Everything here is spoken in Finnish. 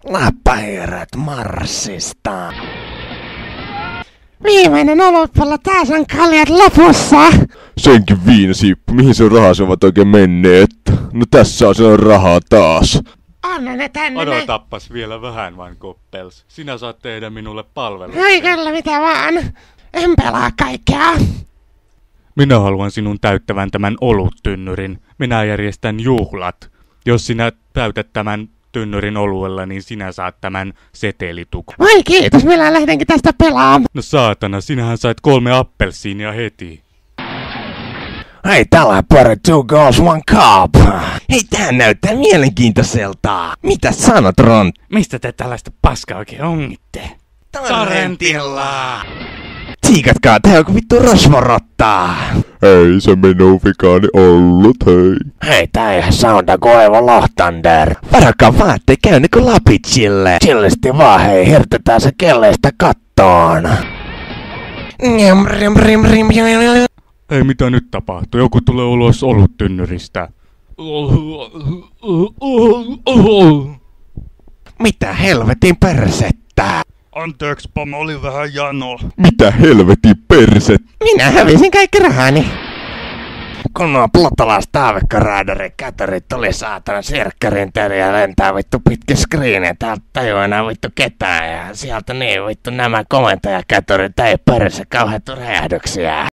Läppäirät Marsista. Viimeinen olutpallo, taas on kaljat lopussa. Senkin viinasiippu, mihin se rahansa ovat oikein menneet? No tässä on se rahaa taas. Anna ne tänne. Odotappas vielä vähän vain, Koppels. Sinä saat tehdä minulle palveluksen. Ei kyllä mitä vaan. En pelaa kaikkea. Minä haluan sinun täyttävän tämän oluttynnyrin. Minä järjestän juhlat. Jos sinä täytät tämän tynnyrin oluella, niin sinä saat tämän setelitukun. Voi kiitos, minä lähdenkin tästä pelaamaan. No saatana, sinähän sait 3 appelsiinia heti. Hei, täällä pari 2 goals 1 cup. Hei, tää näyttää mielenkiintoiselta. Mitä sanot, Ron? Mistä te tällaista paskaa oikein ongitte? Torrentilla. Tsiikatkaa, tää on vittu rosvorottaa. Ei se minun vikaani ollut, hei. Hei, tää ei sounda kuin Evo Lohtander. Varakaa vaan, ettei käy niinku Lapitsille. Chillisti vaan, hei, hirtetään se kelleistä kattoon. Ei, mitä nyt tapahtuu? Joku tulee ulos oluttynnyristä. Mitä helvetin persettä? Anteeksi, mä olin vähän jano. Mitä helvetin perset? Minä hävisin kaikki rahani. Kun nuo plottalaistaavekkoraadarit kätörit tuli saatana sirkkarin teille ja lentää vittu pitkin screeniä. Täältä tajuu enää vittu ketään ja sieltä niin vittu nämä komentajakätörit ei perse kauheita räjähdyksiä.